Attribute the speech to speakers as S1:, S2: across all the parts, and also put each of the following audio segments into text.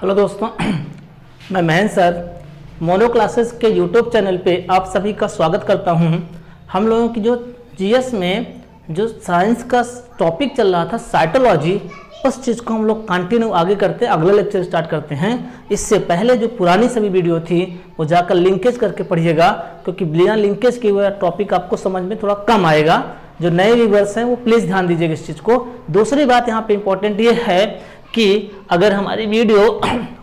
S1: Hello दोस्तों, मैं Mahendra sir mono classes के यूट्यूब चैनल पे आप सभी का स्वागत करता हूं। हम लोगों की जो जीएस में जो साइंस का टॉपिक चल रहा था साइटोलॉजी, उस चीज़ को हम लोग कंटिन्यू आगे करते अगला लेक्चर स्टार्ट करते हैं। इससे पहले जो पुरानी सभी वीडियो थी वो जाकर लिंकेज करके पढ़िएगा, क्योंकि बिना लिंकेज के वह टॉपिक आपको समझ में थोड़ा कम आएगा। जो नए व्यूअर्स हैं वो प्लीज़ ध्यान दीजिएगा इस चीज़ को। दूसरी बात यहाँ पे इम्पोर्टेंट ये है कि अगर हमारी वीडियो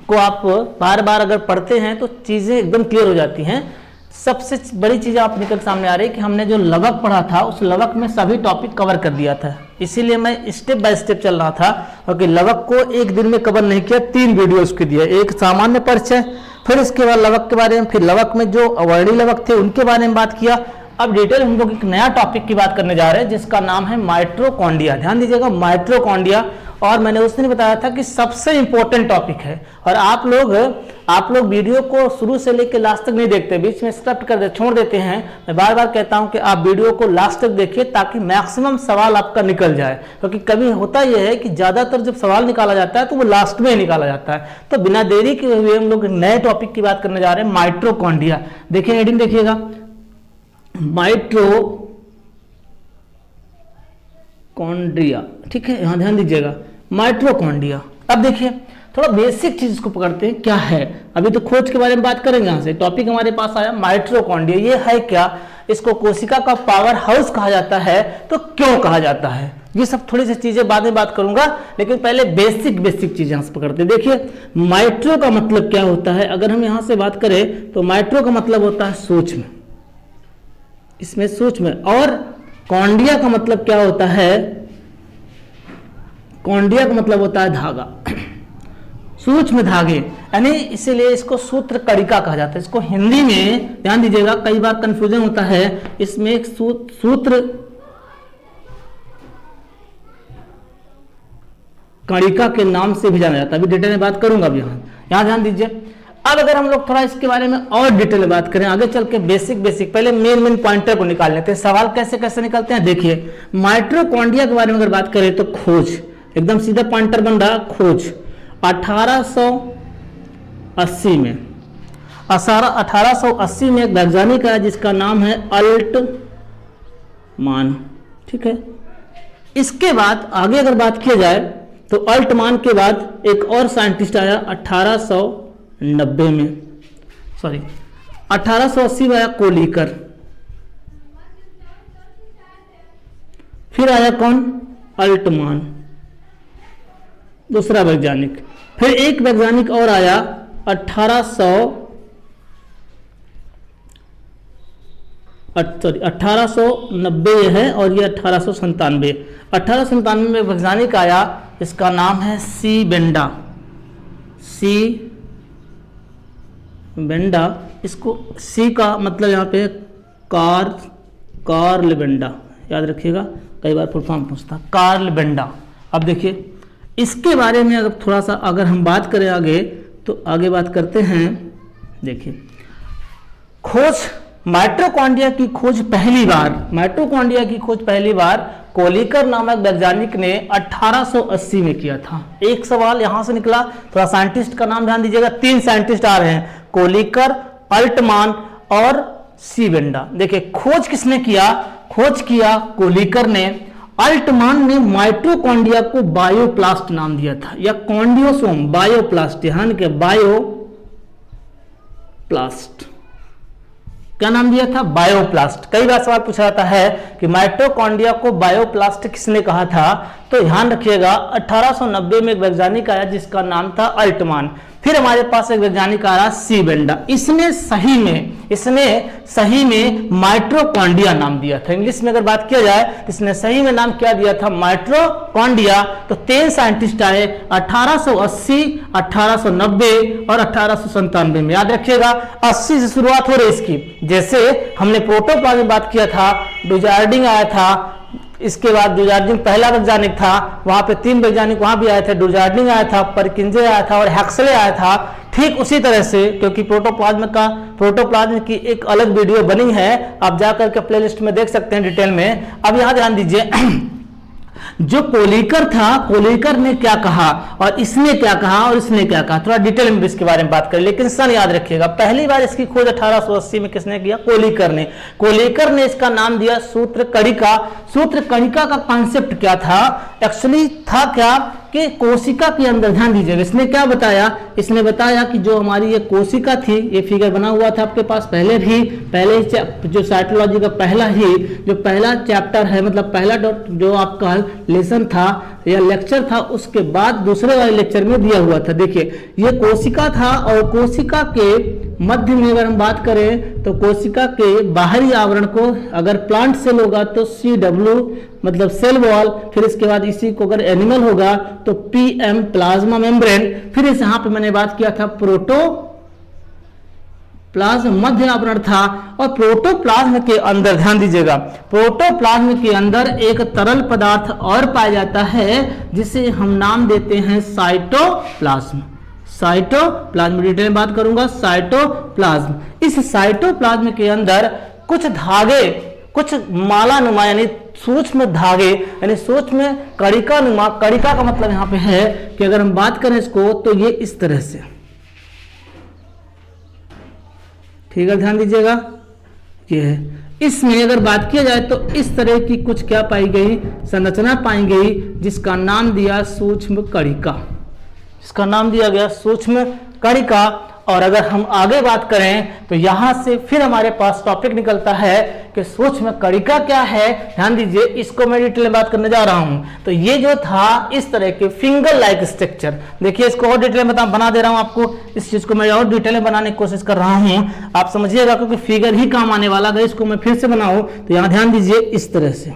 S1: को आप बार बार अगर पढ़ते हैं तो चीज़ें एकदम क्लियर हो जाती हैं। सबसे बड़ी चीज़ आप निकल सामने आ रही है कि हमने जो लवक पढ़ा था उस लवक में सभी टॉपिक कवर कर दिया था, इसीलिए मैं स्टेप बाय स्टेप चल रहा था। क्योंकि लवक को एक दिन में कवर नहीं किया, 3 वीडियो उसके दिए, एक सामान्य परिचय, फिर इसके बाद लवक के बारे में, फिर लवक में जो अवर्णी लवक थे उनके बारे में बात किया। अब डिटेल हम लोग एक नया टॉपिक की बात करने जा रहे हैं जिसका नाम है माइटोकॉन्ड्रिया। ध्यान दीजिएगा, माइटोकॉन्ड्रिया। और मैंने उस दिन बताया था कि सबसे इंपॉर्टेंट टॉपिक है और आप लोग वीडियो को शुरू से लेकर लास्ट तक नहीं देखते, बीच में स्किप कर छोड़ देते हैं। मैं बार बार कहता हूं कि आप वीडियो को लास्ट तक देखिए ताकि मैक्सिमम सवाल आपका निकल जाए, क्योंकि कभी होता यह है कि ज्यादातर जब सवाल निकाला जाता है तो वो लास्ट में ही निकाला जाता है। तो बिना देरी के हुए हम लोग नए टॉपिक की बात करने जा रहे हैं, माइटोकॉन्ड्रिया। देखिए हेडिंग देखिएगा, माइटोकॉन्ड्रिया। ठीक है, यहां ध्यान दीजिएगा, माइटोकॉन्ड्रिया। अब देखिए थोड़ा बेसिक चीज को पकड़ते हैं, क्या है। अभी तो खोज के बारे में बात करेंगे। यहां से टॉपिक हमारे पास आया माइटोकॉन्ड्रिया, ये है क्या, इसको कोशिका का पावर हाउस कहा जाता है, तो क्यों कहा जाता है, ये सब थोड़ी सी चीजें बाद में बात करूंगा, लेकिन पहले बेसिक चीजें यहां से पकड़ते हैं। देखिए माइट्रो का मतलब क्या होता है, अगर हम यहां से बात करें तो माइट्रो का मतलब होता है सूक्ष्म, इसमें सूक्ष्म। और कॉन्ड्रिया का मतलब क्या होता है, कॉन्ड्रिया का मतलब होता है धागा, सूक्ष्म धागे, यानी इसीलिए इसको सूत्र कणिका कहा जाता है। इसको हिंदी में ध्यान दीजिएगा, कई बार कंफ्यूजन होता है, इसमें एक सूत्र कणिका के नाम से भी जाना जाता है। अभी डिटेल में बात करूंगा, अभी यहां ध्यान दीजिए। अब अगर हम लोग थोड़ा इसके बारे में और डिटेल में बात करें, आगे चल के बेसिक पहले मेन पॉइंटर को निकाल लेते हैं। सवाल कैसे कैसे निकलते हैं, देखिए माइटोकॉन्ड्रिया के बारे में अगर बात करें तो खोज, एकदम सीधा पॉइंटर बन रहा, खोज 1880 में 1880 में एक वैज्ञानिक है जिसका नाम है अल्टमान। ठीक है, इसके बाद आगे अगर बात किया जाए तो अल्टमान के बाद एक और साइंटिस्ट आया 1890 में, सॉरी 1880 में आया कोलिकर। फिर आया कौन, अल्टमान, दूसरा वैज्ञानिक। फिर एक वैज्ञानिक और आया 1890 है और ये 1897। 1897 में वैज्ञानिक आया, इसका नाम है सी बेंडा। इसको सी का मतलब यहाँ पे कार्ल बेंडा, याद रखिएगा, कई बार फुल फॉर्म पूछता, कार्ल बेंडा। अब देखिए इसके बारे में अगर थोड़ा सा अगर हम बात करें आगे, तो आगे बात करते हैं। देखिए खोज माइटोकॉन्ड्रिया की खोज पहली बार कोलिकर नामक वैज्ञानिक ने 1880 में किया था। एक सवाल यहां से निकला, थोड़ा साइंटिस्ट का नाम ध्यान दीजिएगा, 3 साइंटिस्ट आ रहे हैं, कोलिकर, अल्टमान और सी बेंडा। देखिए खोज किसने किया, खोज किया कोलिकर ने। अल्टमान ने माइटोकॉन्ड्रिया को बायोप्लास्ट नाम दिया था, या कॉन्डियोसोम बायोप्लास्ट, ध्यान के बायोप्लास्ट, क्या नाम दिया था, बायोप्लास्ट। कई बार सवाल पूछा जाता है कि माइटोकॉन्ड्रिया को बायोप्लास्ट किसने कहा था, तो ध्यान रखिएगा 1890 में एक वैज्ञानिक आया जिसका नाम था अल्टमान। फिर हमारे पास एक वैज्ञानिक आ रहा सी बेंडा, इसने सही में माइटोकॉन्ड्रिया नाम दिया था। इंग्लिश में अगर बात किया जाए तो इसने सही में नाम क्या दिया था, माइटोकॉन्ड्रिया। तो 3 साइंटिस्ट आए 1880, 1890 और 1897 में। याद रखिएगा 80 से शुरुआत हो रही इसकी। जैसे हमने प्रोटोप्लाज्म में बात किया था, डुजार्डिन आया था, इसके बाद डुजार्डिन पहला वैज्ञानिक था, वहां पे 3 वैज्ञानिक वहां भी आए थे, डुजार्डिन आया था, परकिंजे आया था और हैक्सले आया था। ठीक उसी तरह से, क्योंकि प्रोटोप्लाज्म की एक अलग वीडियो बनी है, आप जाकर के प्लेलिस्ट में देख सकते हैं डिटेल में। अब यहां ध्यान दीजिए जो कोलिकर था, कोलिकर ने क्या कहा और इसने क्या कहा और इसने क्या कहा, थोड़ा डिटेल में इसके बारे में बात करें। लेकिन सन याद रखिएगा, पहली बार इसकी खोज 1880 में किसने किया? कोलिकर ने। कोलिकर ने इसका नाम दिया सूत्र कणिका। सूत्र कणिका का कॉन्सेप्ट क्या था? एक्चुअली था क्या कि कोशिका के अंदर, ध्यान दीजिएगा, इसने क्या बताया? इसने बताया कि जो हमारी ये कोशिका थी, ये फिगर बना हुआ था आपके पास पहले भी, पहले जो साइटोलॉजी का पहला चैप्टर है, मतलब पहला जो आपका लेसन था या लेक्चर था, उसके बाद दूसरे वाले लेक्चर में दिया हुआ था। देखिए ये कोशिका था और कोशिका के मध्य में अगर हम बात करें तो कोशिका के बाहरी आवरण को अगर प्लांट सेल होगा तो CW मतलब सेल वॉल, फिर इसके बाद इसी को अगर एनिमल होगा तो PM प्लाज्मा मेम्ब्रेन, फिर इस यहाँ पे मैंने बात किया था प्रोटोप्लाज्म मध्य आवरण था। और प्रोटोप्लाज्म के अंदर ध्यान दीजिएगा, प्रोटोप्लाज्म के अंदर एक तरल पदार्थ और पाया जाता है जिसे हम नाम देते हैं साइटोप्लाज्म। साइटोप्लाज्म डिटेल में बात करूंगा, साइटोप्लाज्म। इस साइटोप्लाज्म के अंदर कुछ धागे, कुछ माला नुमा यानी सूक्ष्म धागे यानी सूक्ष्म कणिका नुमा, कणिका का मतलब यहां पे है कि अगर हम बात करें इसको तो ये इस तरह से, ठीक है, ध्यान दीजिएगा, ये है। इसमें अगर बात किया जाए तो इस तरह की कुछ क्या पाई गई? संरचना पाई गई जिसका नाम दिया सूक्ष्म कणिका, इसका नाम दिया गया सूक्ष्म कणिका। और अगर हम आगे बात करें तो यहां से फिर हमारे पास टॉपिक निकलता है कि सूक्ष्म कणिका क्या है। ध्यान दीजिए, इसको मैं डिटेल में बात करने जा रहा हूं। तो ये जो था इस तरह के फिंगर लाइक स्ट्रक्चर, देखिए इसको और डिटेल में बना दे रहा हूं आपको, इस चीज को मैं और डिटेल में बनाने की कोशिश कर रहा हूं, आप समझिएगा, क्योंकि फिगर ही काम आने वाला। अगर इसको मैं फिर से बनाऊं तो यहां ध्यान दीजिए, इस तरह से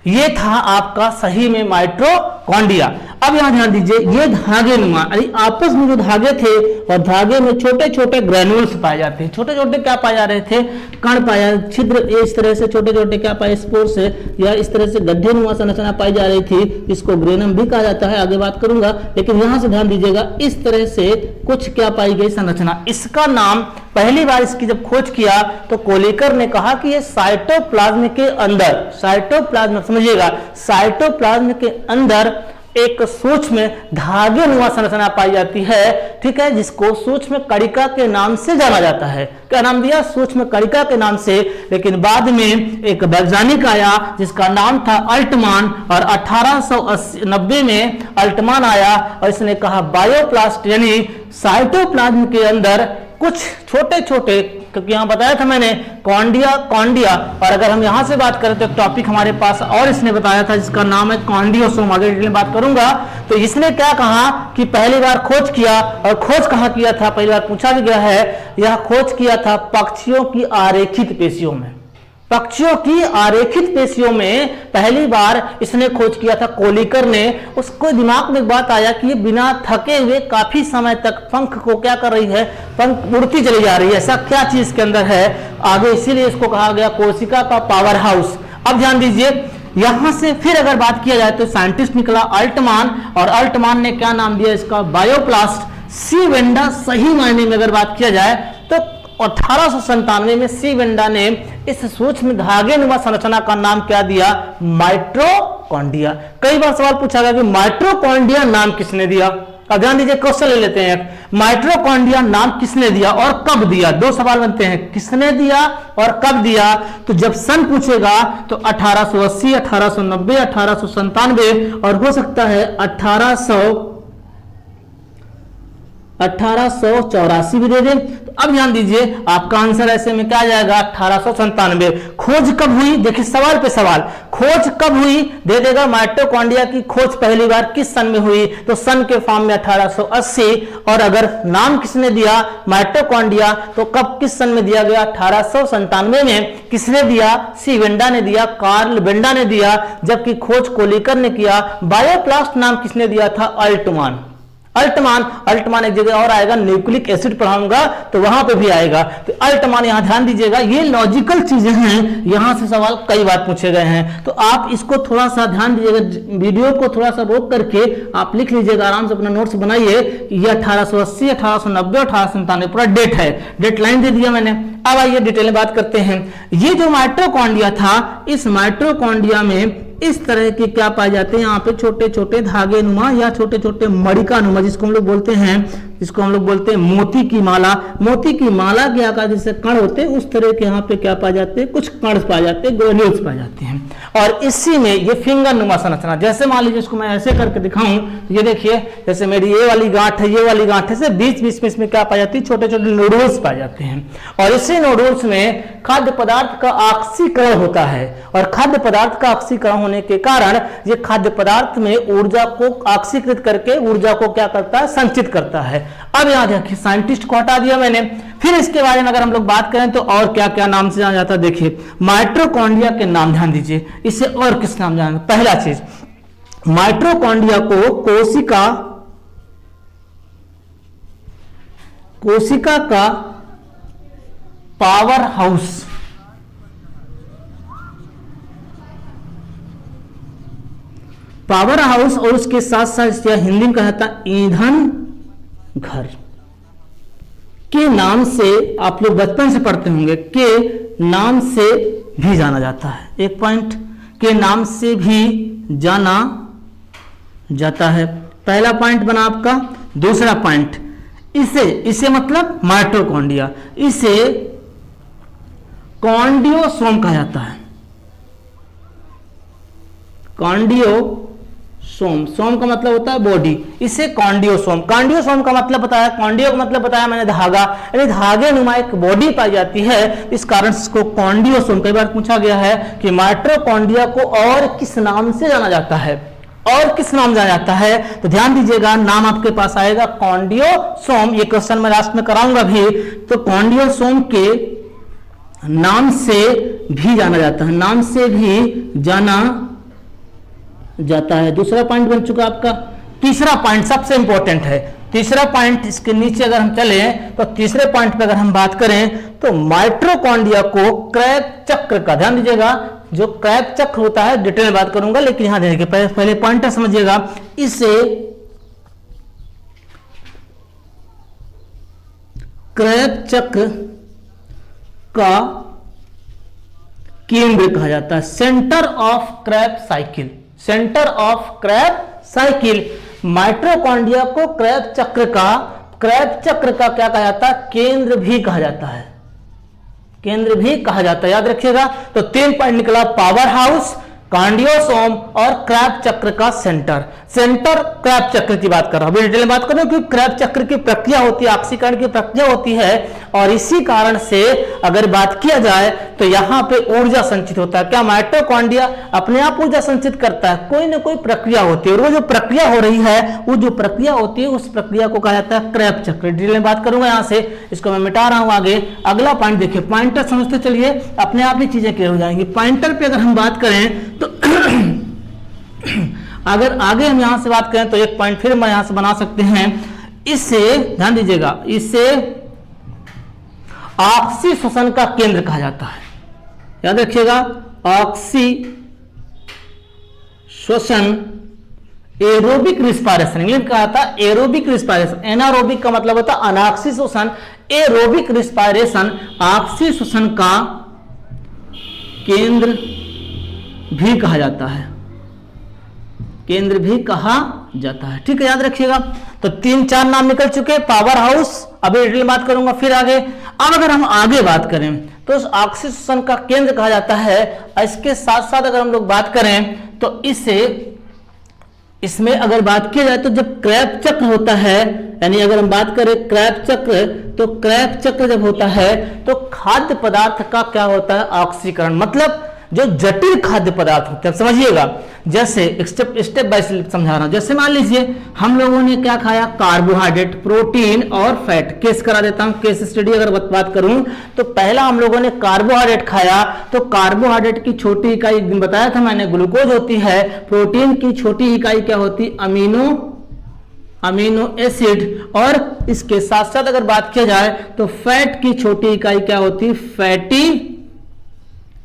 S1: ये था आपका सही में माइटोकॉन्ड्रिया। अब यहां ध्यान दीजिए, ये धागे नुमा आपस में जो धागे थे और धागे में छोटे छोटे ग्रेन्यूल्स पाए जाते हैं। छोटे छोटे क्या पाए जा रहे थे? कण पाया, छिद्र, इस तरह से छोटे छोटे क्या पाए? स्पोर्स से या इस तरह से गड्ढे नुमा संरचना पाई जा रही थी, इसको ग्रेनम भी कहा जाता है, आगे बात करूंगा। लेकिन यहां से ध्यान दीजिएगा, इस तरह से कुछ क्या पाई गई? संरचना। इसका नाम पहली बार इसकी जब खोज किया तो कोलिकर ने कहा कि ये साइटोप्लाज्म के अंदर, साइटोप्लाज्म समझिएगा, साइटोप्लाज्म के अंदर एक सूक्ष्म धागे नुमा संरचना पाई जाती है, ठीक है, जिसको सूक्ष्म कणिका के नाम से जाना जाता है। क्या नाम दिया? सूक्ष्म कणिका के नाम से। लेकिन बाद में एक वैज्ञानिक आया जिसका नाम था अल्टमान, और 1890 में अल्टमान आया और इसने कहा बायोप्लास्ट यानी साइटोप्लाज्म के अंदर कुछ छोटे छोटे, क्योंकि यहां बताया था मैंने कॉन्डिया, और अगर हम यहां से बात करें तो एक टॉपिक हमारे पास और इसने बताया था जिसका नाम है कॉन्डियोसोम, आगे डिटेल में बात करूंगा। तो इसने क्या कहा कि पहली बार खोज किया, और खोज कहां किया था? पहली बार पूछा भी गया है, यह खोज किया था पक्षियों की आरेखित पेशियों में। पक्षियों की आरेखित पेशियों में पहली बार इसने खोज किया था कोलिकर ने। उसको दिमाग में बात आया कि ये बिना थके हुए काफी समय तक पंख को क्या कर रही है? पंख उड़ती चली जा रही है, ऐसा क्या चीज के अंदर है आगे, इसीलिए इसको कहा गया कोशिका का पावर हाउस। अब ध्यान दीजिए, यहां से फिर अगर बात किया जाए तो साइंटिस्ट निकला अल्टमान, और अल्टमान ने क्या नाम दिया इसका? बायोप्लास्ट। सी वेंडा, सही मायने में अगर बात किया जाए तो 1897 में सी वेंडा ने इस सूक्ष्म धागे नुमा संरचना का नाम क्या दिया? माइटोकॉन्ड्रिया। कई बार सवाल पूछा गया कि माइटोकॉन्ड्रिया नाम किसने दिया? अब ध्यान दीजिए, क्वेश्चन ले लेते हैं, माइटोकॉन्ड्रिया नाम किसने दिया और कब दिया? दो सवाल बनते हैं, किसने दिया और कब दिया। तो जब सन पूछेगा तो 1880, 1890, 1897 और हो सकता है 1884 भी दे दें। तो अब ध्यान दीजिए, आपका आंसर ऐसे में क्या आ जाएगा? 1897। खोज कब हुई? देखिए सवाल पे सवाल, खोज कब हुई दे देगा। माइटोकॉन्ड्रिया की खोज पहली बार किस सन में हुई? तो सन के फॉर्म में 1880। और अगर नाम किसने दिया माइटोकॉन्ड्रिया तो कब किस सन में दिया गया? 1897 में। किसने दिया? सी वेंडा ने दिया, कार्ल वेंडा ने दिया, जबकि खोज कोलिकर ने किया। बायोप्लास्ट नाम किसने दिया था? अल्टमान। अल्टमान, अल्टमान एक जगह और आएगा, न्यूक्लिक एसिड पढ़ाऊंगा तो वहां पे भी आएगा। तो अल्टमान यहां ध्यान दीजिएगा, ये लॉजिकल चीजें हैं, यहां से सवाल कई बार पूछे गए हैं, तो आप इसको थोड़ा सा ध्यान दीजिएगा, वीडियो को थोड़ा सा रोक करके आप लिख लीजिएगा, आराम से अपना नोट्स बनाइए कि ये 1880, 1890, 1897 पूरा डेट है, डेट लाइन दे दिया मैंने। अब आइए डिटेल में बात करते हैं। ये जो माइटोकॉन्ड्रिया था, इस माइटोकॉन्ड्रिया में इस तरह के क्या पाए जाते हैं, यहाँ पे छोटे छोटे धागे नुमा या छोटे छोटे मणिका नुमा, जिसको हम लोग बोलते हैं मोती की माला। मोती की माला के आकार जैसे कण होते हैं उस तरह के यहाँ पे क्या पाए जाते हैं, कुछ कण पाए जाते हैं, ग्रेन्यूल्स पाए जाते हैं। और इसी में ये फिंगर नुमा संरचना, जैसे मान लीजिए इसको मैं ऐसे करके दिखाऊं तो ये देखिए, जैसे मेरी ये वाली गांठ है, ये वाली गांठ है, से बीच बीच में इसमें क्या पाई जाती है, छोटे छोटे नोडल्स पाए जाते हैं। और इसी नोडल्स में खाद्य पदार्थ का ऑक्सीकरण होता है, और खाद्य पदार्थ का ऑक्सीकरण होने के कारण ये खाद्य पदार्थ में ऊर्जा को ऑक्सीकृत करके ऊर्जा को क्या करता है, संचित करता है। अब यहां देखिए साइंटिस्ट को हटा दिया मैंने। फिर इसके बारे में अगर हम लोग बात करें तो और क्या क्या नाम से जाना जाता है, देखिए माइटोकॉन्ड्रिया के नाम ध्यान दीजिए, इसे और किस नाम जाना। पहला चीज, माइटोकॉन्ड्रिया को कोशिका का पावर हाउस, पावर हाउस, और उसके साथ साथ हिंदी में कहा था ईंधन घर के नाम से आप लोग बचपन से पढ़ते होंगे, के नाम से भी जाना जाता है। एक पॉइंट, के नाम से भी जाना जाता है, पहला पॉइंट बना आपका। दूसरा पॉइंट, इसे मतलब माइटोकॉन्ड्रिया, इसे कॉन्डियोसोम कहा जाता है। कॉन्डियोसोम, सोम का मतलब होता है बॉडी, इसे कॉन्डियोसोम। कॉन्डियोसोम का मतलब बताया, कॉन्डियो का मतलब बताया मैंने धागा, यानी धागे नुमा एक बॉडी पाई जाती है, इस कारण से इसको कॉन्डियोसोम। कई बार पूछा गया है कि माइटोकॉन्ड्रिया को और किस नाम से जाना जाता है, और किस नाम जाना जाता है, तो ध्यान दीजिएगा, नाम आपके पास आएगा कॉन्डियोसोम। ये क्वेश्चन मैं लास्ट में कराऊंगा भी। तो कॉन्डियोसोम के नाम से भी जाना जाता है, नाम से भी जाना जाता है। दूसरा पॉइंट बन चुका आपका। तीसरा पॉइंट सबसे इंपॉर्टेंट है, तीसरा पॉइंट इसके नीचे अगर हम चले तो तीसरे पॉइंट पे अगर हम बात करें तो माइटोकॉन्ड्रिया को क्रैब चक्र का, ध्यान दीजिएगा, जो क्रैब चक्र होता है डिटेल में बात करूंगा, लेकिन यहां देखिए पहले पॉइंट समझिएगा, इसे क्रैब चक्र का केंद्र कहा जाता है, centre of Krebs cycle, centre of Krebs cycle. Mitochondria को क्रैब चक्र का क्या कहा जाता है, केंद्र भी कहा जाता है, केंद्र भी कहा जाता है, याद रखिएगा। तो 3 पॉइंट निकला, पावर हाउस, कॉन्डियोसोम और क्रैब चक्र का सेंटर। सेंटर क्रैब चक्र की बात कर रहा हूं, अभी डिटेल में बात कर रहा हूं, क्योंकि क्रैब चक्र की प्रक्रिया होती है, ऑक्सीकरण की प्रक्रिया होती है, और इसी कारण से अगर बात किया जाए तो यहां पे ऊर्जा संचित होता है। क्या माइटोकॉन्ड्रिया अपने आप ऊर्जा संचित करता है, कोई ना कोई प्रक्रिया होती है, और वो जो प्रक्रिया हो रही है, वो जो प्रक्रिया होती है, उस प्रक्रिया को कहा जाता है क्रैब चक्र। डिटेल में बात करूंगा, यहां से इसको मैं मिटा रहा हूं आगे। अगला पॉइंट देखिए, पॉइंटर समझते चलिए, अपने आप ही चीजें क्लियर हो जाएंगी। पॉइंटर पे अगर हम बात करें तो अगर आगे हम यहां से बात करें तो एक पॉइंट फिर मैं यहां से बना सकते हैं, इसे ध्यान दीजिएगा, इसे ऑक्सी श्वसन का केंद्र कहा जाता है, याद रखिएगा, ऑक्सी श्वसन, एरोबिक रिस्पायरेशन, इंग्लिश कहा था एरोबिक रिस्पायरेशन, एनारोबिक का मतलब होता है अनाक्सी श्वसन, एरोबिक रिस्पायरेशन, ऑक्सी श्वसन का केंद्र भी कहा जाता है, केंद्र भी कहा जाता है, ठीक है, याद रखिएगा। तो 3-4 नाम निकल चुके, पावर हाउस, अभी डिटेल बात करूंगा फिर आगे। अब अगर हम आगे बात करें तो उस ऑक्सी श्वसन का केंद्र कहा जाता है। इसके साथ साथ अगर हम लोग बात करें तो इसमें अगर बात की जाए तो जब क्रैब चक्र होता है, यानी अगर हम बात करें क्रैब चक्र, तो क्रैब चक्र जब होता है तो खाद्य पदार्थ का क्या होता है, ऑक्सीकरण, मतलब जो जटिल खाद्य पदार्थ होते हैं, समझिएगा, जैसे स्टेप बाय स्टेप समझा रहा हूं। जैसे मान लीजिए हम लोगों ने क्या खाया, कार्बोहाइड्रेट, प्रोटीन और फैट। केस करा देता हूं, केस स्टडी अगर बात करूं तो पहला हम लोगों ने कार्बोहाइड्रेट खाया, तो कार्बोहाइड्रेट की छोटी इकाई बताया था मैंने, ग्लूकोज होती है। प्रोटीन की छोटी इकाई क्या होती, अमीनो अमीनो एसिड, और इसके साथ साथ अगर बात किया जाए तो फैट की छोटी इकाई क्या होती है, फैटी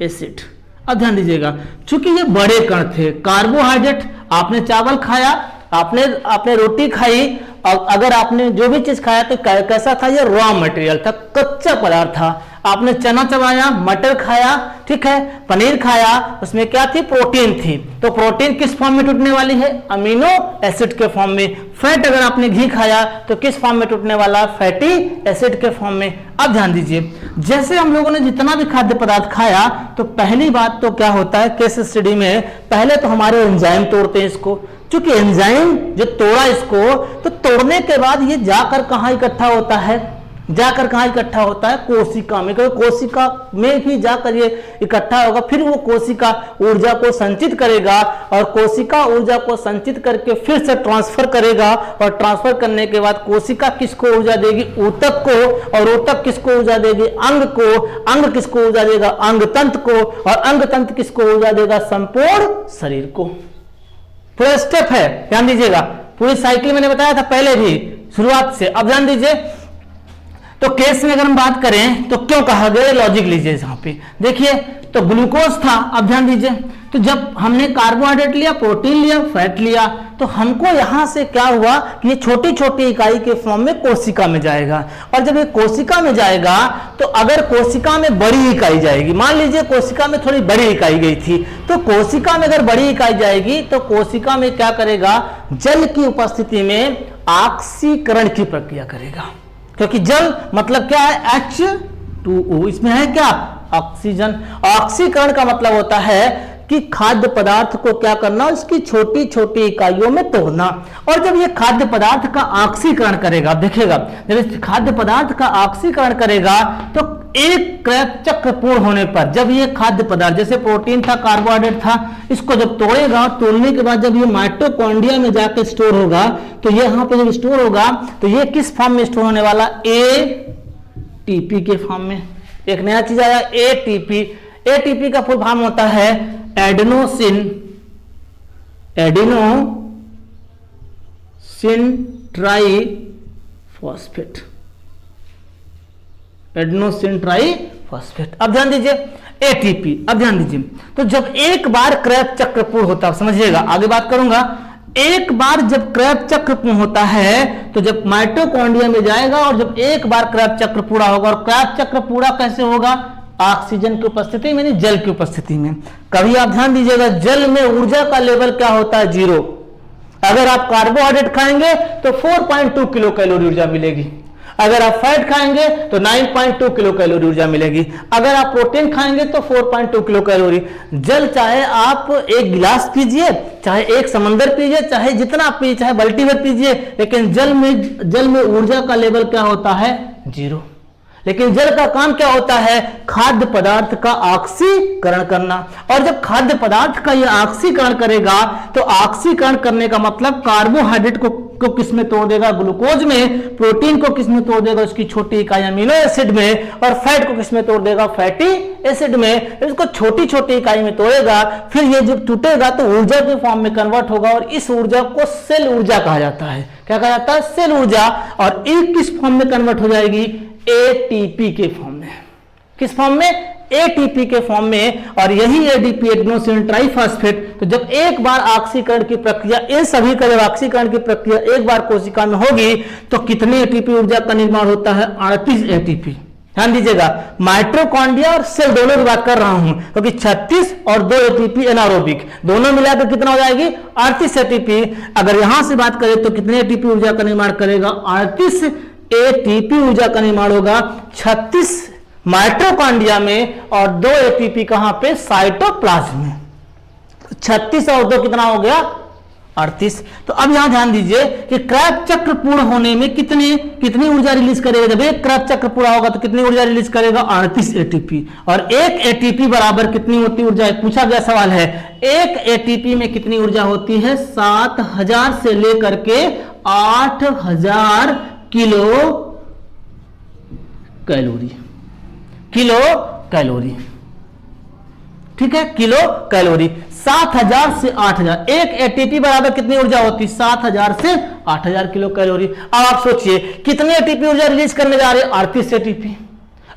S1: एसिड। अब ध्यान दीजिएगा, चूंकि ये बड़े कण थे, कार्बोहाइड्रेट, आपने चावल खाया, आपने रोटी खाई, और अगर आपने जो भी चीज खाया तो कैसा था, ये रॉ मटेरियल था, कच्चा पदार्थ था। आपने चना चबाया, मटर खाया, ठीक है, पनीर खाया, उसमें क्या थी, प्रोटीन थी। तो प्रोटीन किस फॉर्म में टूटने वाली है, अमीनो एसिड के फॉर्म में। फैट अगर आपने घी खाया तो किस फॉर्म में टूटने वाला, फैटी एसिड के फॉर्म में। अब ध्यान दीजिए, जैसे हम लोगों ने जितना भी खाद्य पदार्थ खाया, तो पहली बात तो क्या होता है केस स्टडी में, पहले तो हमारे एंजाइम तोड़ते हैं इसको। चूंकि एंजाइम जो तोड़ा इसको, तो तोड़ने के बाद ये जाकर कहां इकट्ठा होता है, जाकर कहां इकट्ठा होता है, कोशिका में। क्योंकि कोशिका में भी जाकर ये इकट्ठा होगा, फिर वो कोशिका ऊर्जा को संचित करेगा, और कोशिका ऊर्जा को संचित करके फिर से ट्रांसफर करेगा, और ट्रांसफर करने के बाद कोशिका किसको ऊर्जा देगी, ऊतक को, और ऊतक किसको ऊर्जा देगी, अंग को, अंग किसको ऊर्जा देगा, अंग तंत्र को, और अंग तंत्र किसको ऊर्जा देगा, संपूर्ण शरीर को। पूरा स्टेप है, ध्यान दीजिएगा, पूरी साइकिल मैंने बताया था पहले भी शुरुआत से। अब ध्यान दीजिए, तो केस में अगर हम बात करें तो क्यों कहा गया, लॉजिक लीजिए यहां पे देखिए। तो ग्लूकोज था, अब ध्यान दीजिए, तो जब हमने कार्बोहाइड्रेट लिया, प्रोटीन लिया, फैट लिया, तो हमको यहां से क्या हुआ कि ये छोटी छोटी इकाई के फॉर्म में कोशिका में जाएगा। और जब ये कोशिका में जाएगा, तो अगर कोशिका में बड़ी इकाई जाएगी, मान लीजिए कोशिका में थोड़ी बड़ी इकाई गई थी, तो कोशिका में अगर बड़ी इकाई जाएगी तो कोशिका में क्या करेगा, जल की उपस्थिति में ऑक्सीकरण की प्रक्रिया करेगा। क्योंकि जल मतलब क्या है, H2O, इसमें है क्या, ऑक्सीजन। ऑक्सीकरण का मतलब होता है कि खाद्य पदार्थ को क्या करना, उसकी छोटी छोटी इकाइयों में तोड़ना। और जब ये खाद्य पदार्थ का ऑक्सीकरण करेगा, देखिएगा, जब इस खाद्य पदार्थ का ऑक्सीकरण करेगा, तो एक क्रैब चक्र पूर्ण होने पर, जब ये खाद्य पदार्थ जैसे प्रोटीन था, कार्बोहाइड्रेट था, इसको जब तोड़ेगा, तोड़ने के बाद जब ये माइटोकॉन्ड्रिया में जाकर स्टोर होगा, तो ये यहां पे जब स्टोर होगा, तो ये किस फॉर्म में स्टोर होने वाला, एटीपी के फॉर्म में। एक नया चीज आया, एटीपी। एटीपी का फुल फॉर्म होता है एडेनोसिन ट्राइफॉस्फेट, एडेनोसिन ट्राइफॉस्फेट। अब ध्यान दीजिए, एटीपी। अब ध्यान दीजिए, तो जब एक बार क्रैब चक्र पूर्ण होता है, समझिएगा, आगे बात करूंगा, एक बार जब क्रैब चक्र पूर्ण होता है, तो जब माइटोकॉन्ड्रिया में जाएगा, और जब एक बार क्रैब चक्र पूरा होगा, और क्रैब चक्र पूरा कैसे होगा, ऑक्सीजन की उपस्थिति में, नहीं जल की उपस्थिति में। कभी आप ध्यान दीजिएगा, जल में ऊर्जा का लेवल क्या होता है, 0। अगर आप कार्बोहाइड्रेट खाएंगे तो 4.2 किलो कैलोरी ऊर्जा मिलेगी, अगर आप फैट खाएंगे तो 9.2 किलो कैलोरी ऊर्जा मिलेगी, अगर आप प्रोटीन खाएंगे तो 4.2 किलो कैलोरी। जल चाहे आप एक गिलास पीजिए, चाहे एक समंदर पीजिए, चाहे जितना आप पीजिए, चाहे बाल्टी भर पीजिए, लेकिन जल में ऊर्जा का लेवल क्या होता है, 0। लेकिन जल का काम क्या होता है, खाद्य पदार्थ का ऑक्सीकरण करना। और जब खाद्य पदार्थ का यह ऑक्सीकरण करेगा, तो ऑक्सीकरण करने का मतलब कार्बोहाइड्रेट को किस में तोड़ देगा, ग्लूकोज में, प्रोटीन को किस में तोड़ देगा, उसकी छोटी इकाई अमीनो एसिड में, और फैट को किस में तोड़ देगा, फैटी एसिड में। इसको छोटी छोटी इकाई में तोड़ेगा, फिर ये जब टूटेगा तो ऊर्जा के फॉर्म में कन्वर्ट होगा, और इस ऊर्जा को सेल ऊर्जा कहा जाता है। क्या कहा जाता है, सेल ऊर्जा। और ये किस फॉर्म में कन्वर्ट हो जाएगी, एटीपी के फॉर्म में। किस फॉर्म में, एटीपी के फॉर्म में। और यही एडीपी, एडेनोसिन ट्राइफॉस्फेट। तो जब एक बार ऑक्सीकरण की प्रक्रिया, इन सभी का जब ऑक्सीकरण की प्रक्रिया एक बार कोशिका में होगी, तो कितनी एटीपी ऊर्जा का निर्माण होता है, 38 एटीपी। ध्यान दीजिएगा, माइटोकॉन्ड्रिया और सेल दोनों की बात कर रहा हूं, क्योंकि 36 और 2 एटीपी एनारोबिक, दोनों मिलाकर कितना हो जाएगी, 38 एटीपी। अगर यहां से बात करें तो कितने एटीपी ऊर्जा का निर्माण करेगा, 38 एटीपी ऊर्जा का निर्माण होगा, 36 माइटोकॉन्ड्रिया में, और 2 एटीपी कहां पे, साइटोप्लाज्म में। 36 और 2 कितना हो गया, 38। तो अब यहां ध्यान दीजिए कि क्रैब चक्र पूर्ण होने में कितनी ऊर्जा रिलीज करेगा, जब एक क्रैब चक्र पूरा होगा तो कितनी ऊर्जा रिलीज करेगा, 38 एटीपी। और एक एटीपी बराबर कितनी होती ऊर्जा, पूछा गया सवाल है, एक एटीपी में कितनी ऊर्जा होती है, 7000 से लेकर के 8000 किलो कैलोरी, किलो कैलोरी, ठीक है, किलो कैलोरी। 7,000 से 8,000। एक एटीपी बराबर कितनी ऊर्जा होती? 7,000 से 8,000 किलो कैलोरी। अब आप सोचिए कितनी एटीपी ऊर्जा रिलीज करने जा रहे हैं? 38 एटीपी।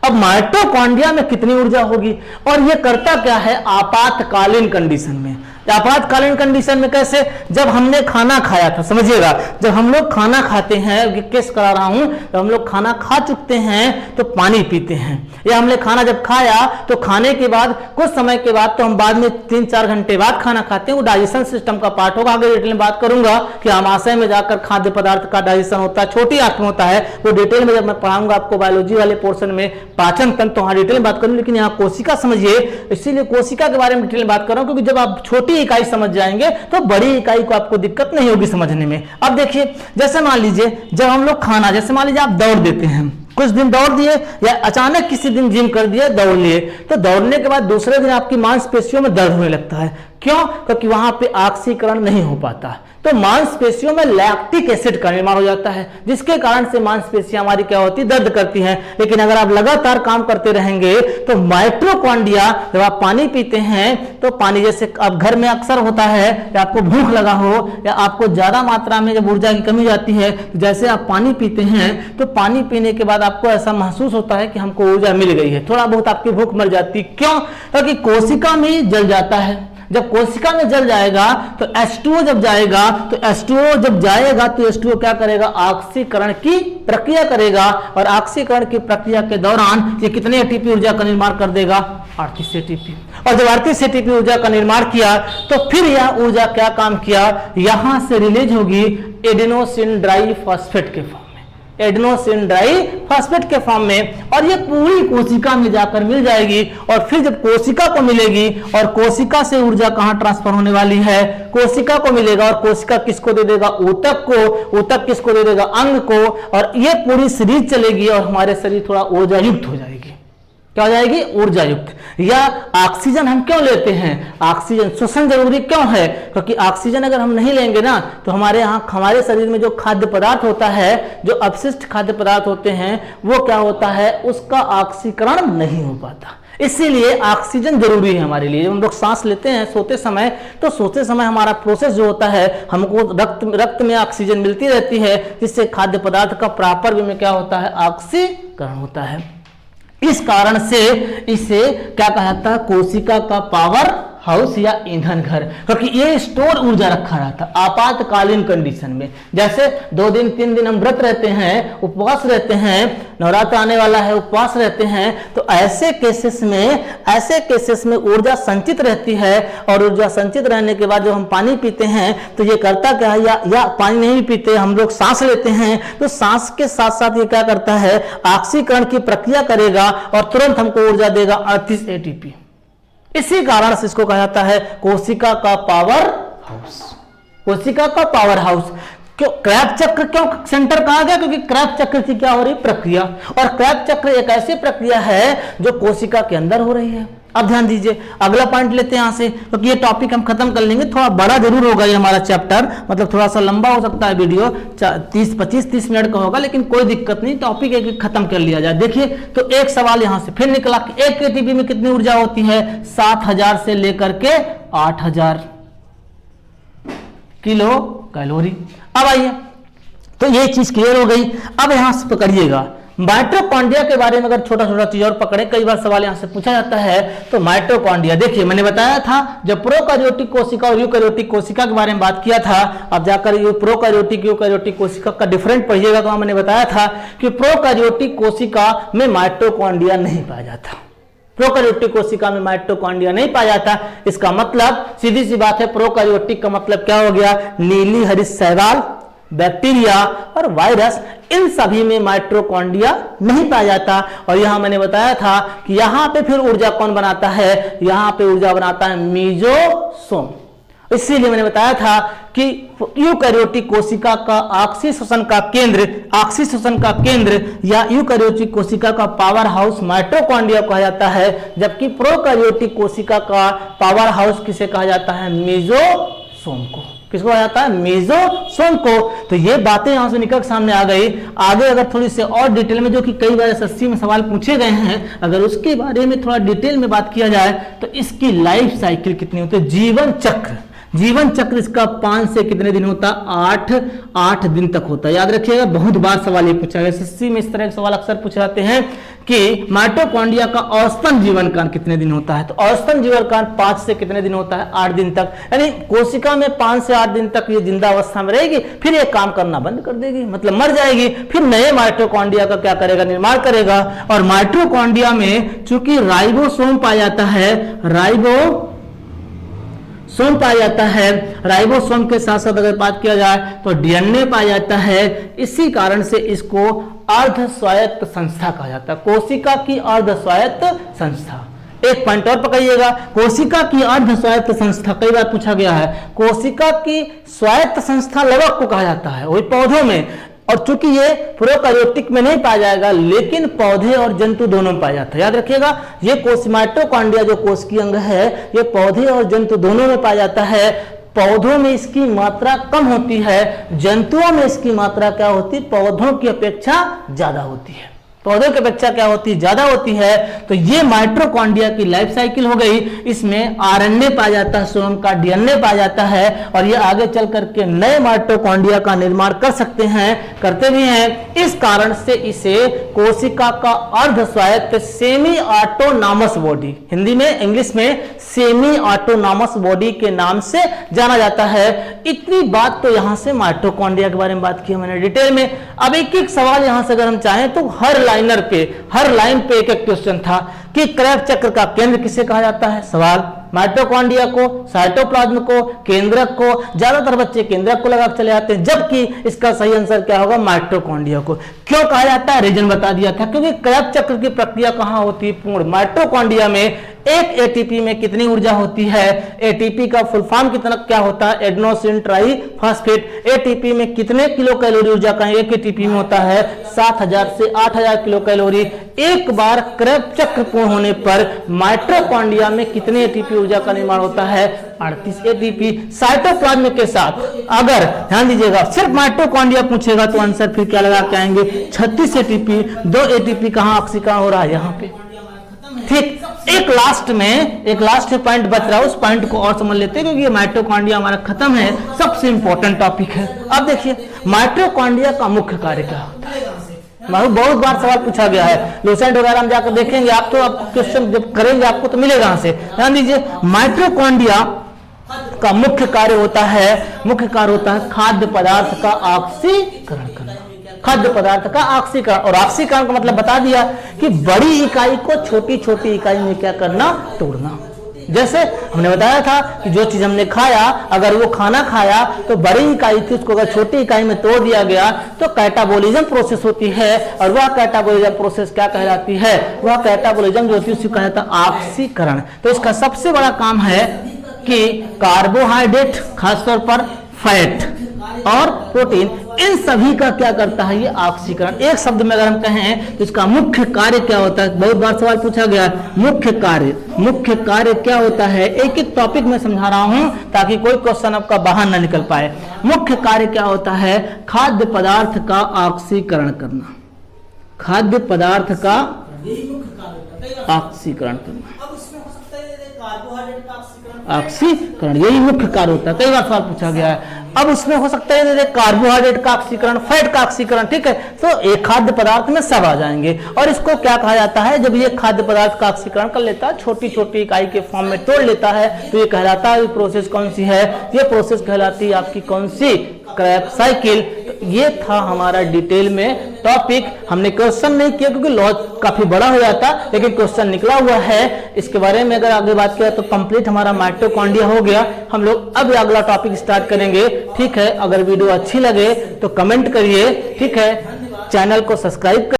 S1: अब माइटोकॉन्ड्रिया में कितनी ऊर्जा होगी? और ये करता क्या है आपातकालीन कंडीशन में। आपातकालीन कंडीशन में कैसे? जब हमने खाना खाया था, समझिएगा, जब हम लोग खाना खाते हैं, केस करा रहा हूं, जब हम लोग खाना खा चुकते हैं तो पानी पीते हैं, या हमने खाना जब खाया तो खाने के बाद कुछ समय के बाद, तो हम बाद में 3-4 घंटे बाद खाना खाते हैं, वो डाइजेशन सिस्टम का पार्ट होगा। आगे डिटेल में बात करूंगा कि आमाशय में जाकर खाद्य पदार्थ का डाइजेशन होता है, छोटी आंत में होता है, वो डिटेल में जब मैं पढ़ाऊंगा आपको बायोलॉजी वाले पोर्शन में पाचन तंत्र, तो वहां डिटेल में बात करूंगा। लेकिन यहाँ कोशिका समझिए, इसीलिए कोशिका के बारे में डिटेल में बात कर रहा हूं, क्योंकि जब आप छोटी इकाई समझ जाएंगे तो बड़ी इकाई को आपको दिक्कत नहीं होगी समझने में। अब देखिए, जैसे मान लीजिए जब हम लोग खाना, जैसे मान लीजिए आप दौड़ देते हैं, कुछ दिन दौड़ दिए या अचानक किसी दिन जिम कर दिए, दौड़ लिए, तो दौड़ने के बाद दूसरे दिन आपकी मांसपेशियों में दर्द होने लगता है। क्यों? क्योंकि वहां पे ऑक्सीकरण नहीं हो पाता, तो मांसपेशियों में लैक्टिक एसिड का निर्माण हो जाता है, जिसके कारण से मांसपेशियां हमारी क्या होती, दर्द करती हैं। लेकिन अगर आप लगातार काम करते रहेंगे तो माइटोकॉन्ड्रिया, जब आप पानी पीते हैं तो पानी, जैसे अब घर में अक्सर होता है या आपको भूख लगा हो या आपको ज्यादा मात्रा में जब ऊर्जा की कमी जाती है, जैसे आप पानी पीते हैं तो पानी पीने के बाद आपको ऐसा महसूस होता है कि हमको ऊर्जा मिल गई है, थोड़ा बहुत आपकी भूख मर जाती। क्यों? क्योंकि कोशिका में जल जाता है। जब कोशिका में जल जाएगा तो H2O जब जाएगा, तो H2O जब जाएगा तो H2O क्या करेगा? ऑक्सीकरण की प्रक्रिया करेगा, और ऑक्सीकरण की प्रक्रिया के दौरान ये कितने एटीपी ऊर्जा का निर्माण कर देगा? 38 एटीपी। और जब 38 एटीपी ऊर्जा का निर्माण किया तो फिर यह ऊर्जा क्या काम किया? यहां से रिलीज होगी एडेनोसिन डाइफॉस्फेट के फॉर्म, एडेनोसिन डाइफॉस्फेट के फॉर्म में, और ये पूरी कोशिका में जाकर मिल जाएगी। और फिर जब कोशिका को मिलेगी, और कोशिका से ऊर्जा कहां ट्रांसफर होने वाली है? कोशिका को मिलेगा, और कोशिका किसको दे देगा? ऊतक को। ऊतक किसको दे देगा? अंग को। और ये पूरी सीरीज चलेगी और हमारे शरीर थोड़ा ऊर्जा युक्त हो जाएगी। क्या हो जाएगी? ऊर्जा युक्त। या ऑक्सीजन हम क्यों लेते हैं? ऑक्सीजन श्वसन जरूरी क्यों है? क्योंकि ऑक्सीजन अगर हम नहीं लेंगे ना, तो हमारे शरीर में जो खाद्य पदार्थ होता है, जो अपशिष्ट खाद्य पदार्थ होते हैं, वो क्या होता है? उसका ऑक्सीकरण नहीं हो पाता। इसीलिए ऑक्सीजन जरूरी है हमारे लिए। जब हम लोग सांस लेते हैं सोते समय, तो सोते समय हमारा प्रोसेस जो होता है, हमको रक्त में ऑक्सीजन मिलती रहती है, जिससे खाद्य पदार्थ का प्रॉपर वे में क्या होता है? ऑक्सीकरण होता है। इस कारण से इसे क्या कहा जाता है? कोशिका का पावर हाउस या ईंधन घर, क्योंकि ये स्टोर ऊर्जा रखा रहता आपातकालीन कंडीशन में। जैसे 2 दिन 3 दिन हम व्रत रहते हैं, उपवास रहते हैं, नवरात्र आने वाला है, उपवास रहते हैं, तो ऐसे केसेस में ऊर्जा संचित रहती है। और ऊर्जा संचित रहने के बाद जब हम पानी पीते हैं तो ये करता क्या है? या पानी नहीं पीते, हम लोग सांस लेते हैं, तो सांस के साथ साथ ये क्या करता है? ऑक्सीकरण की प्रक्रिया करेगा और तुरंत हमको ऊर्जा देगा 38 एटीपी। इसी कारण से इसको कहा जाता है कोशिका का पावर हाउस। कोशिका का पावर हाउस क्यों? क्रैब चक्र क्यों सेंटर कहा गया? क्योंकि क्रैब चक्र की क्या हो रही? प्रक्रिया। और क्रैब चक्र एक ऐसी प्रक्रिया है जो कोशिका के अंदर हो रही है। अब ध्यान दीजिए, अगला पॉइंट लेते हैं यहां से, क्योंकि ये टॉपिक हम खत्म कर लेंगे। थोड़ा बड़ा जरूर होगा ये हमारा चैप्टर, मतलब थोड़ा सा लंबा हो सकता है वीडियो, 25-30 मिनट का होगा, लेकिन कोई दिक्कत नहीं, टॉपिक एक खत्म कर लिया जाए। देखिए, तो एक सवाल यहां से फिर निकला कि एक एटीपी में कितनी ऊर्जा होती है? 7,000 से लेकर के 8,000 किलो कैलोरी। अब आइए, तो ये चीज क्लियर हो गई। अब यहां से पकड़िएगा, माइटोकॉन्ड्रिया के बारे में अगर छोटा छोटा चीज और पकड़े, कई बार सवाल यहां से पूछा जाता है। तो माइटोकॉन्ड्रिया देखिए, मैंने बताया था जब प्रोकैरियोटिक कोशिका और यूकैरियोटिक कोशिका के बारे में बात किया था, अब जाकर ये प्रोकैरियोटिक यूकैरियोटिक कोशिका का डिफरेंट पढ़िएगा, तो मैंने बताया था कि प्रोकैरियोटिक कोशिका में माइटोकॉन्ड्रिया नहीं पाया जाता। प्रोकैरियोटिक कोशिका में माइटोकॉन्ड्रिया नहीं पाया जाता। इसका मतलब सीधी सी बात है, प्रोकैरियोटिक का मतलब क्या हो गया? नीली हरी शैवाल, बैक्टीरिया और वायरस, इन सभी में माइटोकॉन्ड्रिया नहीं पाया जाता। और यहां मैंने बताया था कि यहां पे फिर ऊर्जा कौन बनाता है? यहां पे ऊर्जा बनाता है मीजोसोम। इसीलिए मैंने बताया था कि यूकैरियोटिक कोशिका का ऑक्सीशोषण का केंद्र या यूकैरियोटिक कोशिका का पावर हाउस माइटोकॉन्ड्रिया कहा जाता है, जबकि प्रोकैरियोटिक कोशिका का पावर हाउस किसे कहा जाता है? मीजोसोम को। किसको कहा जाता है? मेसोसोम को। तो ये बातें यहां से निकल सामने आ गई। आगे अगर थोड़ी से और डिटेल में, जो कि कई बार एसएससी में सवाल पूछे गए हैं, अगर उसके बारे में थोड़ा डिटेल में बात किया जाए तो इसकी लाइफ साइकिल कितनी होती है? जीवन चक्र, जीवन चक्र इसका 5 से कितने दिन होता है? 8 दिन तक होता है। याद रखिएगा, बहुत बार सवाल ये पूछा गया एसएससी में, इस तरह के सवाल अक्सर पूछे जाते हैं कि माइटोकॉन्ड्रिया का औसतन जीवन काल कितने दिन होता है? तो औसतन जीवन काल 5 से कितने दिन होता है? 8 दिन तक। यानी कोशिका में 5 से 8 दिन तक ये जिंदा अवस्था में रहेगी, फिर ये काम करना बंद कर देगी, मतलब मर जाएगी। फिर नए माइटोकॉन्ड्रिया का क्या करेगा? निर्माण करेगा। और माइटोकॉन्ड्रिया में चूंकि राइबोसोम पाया जाता है, राइबोसोम पाया जाता है, राइबोसोम के साथ साथ अगर बात किया जाए तो डीएनए पाया जाता है। इसी कारण से इसको अर्ध स्वायत्त संस्था कहा जाता है, कोशिका की अर्ध स्वायत्त संस्था। एक पॉइंट और पकड़िएगा, कोशिका की अर्ध स्वायत्त संस्था कई बार पूछा गया है। कोशिका की स्वायत्त संस्था लवक को कहा जाता है, वही पौधों में। और चूंकि ये प्रोकैरियोटिक में नहीं पाया जाएगा, लेकिन पौधे और जंतु दोनों में पाया जाता है। याद रखिएगा, ये कोश माइटोकॉन्ड्रिया जो कोशिकीय अंग है, ये पौधे और जंतु दोनों में पाया जाता है। पौधों में इसकी मात्रा कम होती है, जंतुओं में इसकी मात्रा क्या होती है? पौधों की अपेक्षा ज्यादा होती है। पौधों की अपेक्षा क्या होती है? ज्यादा होती है। तो ये माइटोकॉन्ड्रिया की लाइफ साइकिल हो गई। इसमें आरएनए पाया जाता है, सोम का डीएनए पाया जाता है, और ये आगे चल करके नए माइटोकॉन्ड्रिया का निर्माण कर सकते हैं, करते भी हैं। इस कारण से इसे कोशिका का अर्ध स्वायत्त सेमी ऑटोनॉमस बॉडी, हिंदी में इंग्लिश में सेमी ऑटोनॉमस बॉडी के नाम से जाना जाता है। इतनी बात तो यहां से माइटोकॉन्ड्रिया के बारे में बात की मैंने डिटेल में। अब एक एक सवाल यहां से अगर हम चाहें तो हर लाइन पे एक एक क्वेश्चन था कि क्रेब्स चक्र का केंद्र किसे कहा जाता है? सवाल। माइटोकॉन्ड्रिया को, साइटोप्लाज्म को, केंद्रक को। ज्यादातर बच्चे केंद्रक को लगा चले जाते हैं, जबकि इसका सही आंसर क्या होगा? माइटोकॉन्ड्रिया को। क्यों कहा जाता है? रीजन बता दिया था, क्योंकि क्रेब्स चक्र की प्रक्रिया कहां होती है? पूर्ण माइटोकॉन्ड्रिया में। एक एटीपी में कितनी ऊर्जा होती है? एटीपी का फुल फॉर्म कितना क्या होता है? Adenosine triphosphate. एटीपी में कितने किलो कैलोरी ऊर्जा का एक एटीपी में होता है? 7000 से 8000 किलो कैलोरी। एक बार क्रेब्स चक्र पूर्ण होने पर माइटोकॉन्ड्रिया में कितने एटीपी ऊर्जा का निर्माण होता है? 38 एटीपी। साइटोप्लाज्म के साथ अगर ध्यान दीजिएगा, सिर्फ माइटोकॉन्ड्रिया पूछेगा तो आंसर फिर क्या लगा के आएंगे? 36 एटीपी। 2 एटीपी कहां ऑक्सीकरण हो रहा है? यहां पे। ठीक। एक लास्ट पॉइंट बच रहा है, उस पॉइंट को और समझ लेते हैं, क्योंकि ये माइटोकॉन्ड्रिया हमारा खत्म है, सबसे इंपॉर्टेंट टॉपिक है। अब देखिए माइटोकॉन्ड्रिया का मुख्य कार्य क्या होता है? बहुत बार सवाल पूछा गया है, लूसेंट वगैरह में जाकर देखेंगे आप, तो आप क्वेश्चन जब करेंगे आपको तो मिलेगा से। ध्यान दीजिए, माइटोकॉन्ड्रिया का मुख्य कार्य होता है खाद्य पदार्थ का ऑक्सीकरण करना। खाद्य पदार्थ का ऑक्सीकरण, और ऑक्सीकरण का मतलब बता दिया कि बड़ी इकाई को छोटी छोटी इकाई में क्या करना? तोड़ना। जैसे हमने बताया था कि जो चीज हमने खाया, अगर वो खाना खाया तो बड़ी इकाई थी, उसको अगर छोटी इकाई में तोड़ दिया गया तो कैटाबोलिज्म प्रोसेस होती है। और वह कैटाबोलिज्म प्रोसेस क्या कहलाती है? वह कैटाबोलिज्म जो होती है उसे कहा जाता है ऑक्सीकरण। तो इसका सबसे बड़ा काम है कि कार्बोहाइड्रेट, खासतौर पर फैट और प्रोटीन, इन सभी का क्या करता है? ये ऑक्सीकरण। एक शब्द में अगर हम कहें तो इसका मुख्य कार्य क्या होता है? बहुत बार सवाल पूछा गया है, मुख्य कार्य क्या होता है? एक एक टॉपिक में समझा रहा हूं ताकि कोई क्वेश्चन आपका बाहर ना निकल पाए। मुख्य कार्य क्या होता है? खाद्य पदार्थ का ऑक्सीकरण करना। खाद्य पदार्थ का ऑक्सीकरण करना, ऑक्सीकरण, यही मुख्य कार्य होता है। कई बार सवाल पूछा गया है। अब उसमें हो सकता है कार्बोहाइड्रेट का ऑक्सीकरण, फैट का ऑक्सीकरण, ठीक है। तो एक खाद्य पदार्थ में सब आ जाएंगे। और इसको क्या कहा जाता है? जब ये खाद्य पदार्थ का ऑक्सीकरण कर लेता है, छोटी छोटी इकाई के फॉर्म में तोड़ लेता है, तो ये कहलाता है, प्रोसेस कौन सी है? ये प्रोसेस कहलाती है आपकी कौन सी? Krebs cycle. तो ये था हमारा डिटेल में टॉपिक। हमने क्वेश्चन नहीं किया क्योंकि लॉज काफी बड़ा हो जाता, लेकिन क्वेश्चन निकला हुआ है। इसके बारे में अगर आगे बात किया तो कंप्लीट हमारा माइटोकॉन्ड्रिया हो गया। हम लोग अब अगला टॉपिक स्टार्ट करेंगे, ठीक है। अगर वीडियो अच्छी लगे तो कमेंट करिए, ठीक है। चैनल को सब्सक्राइब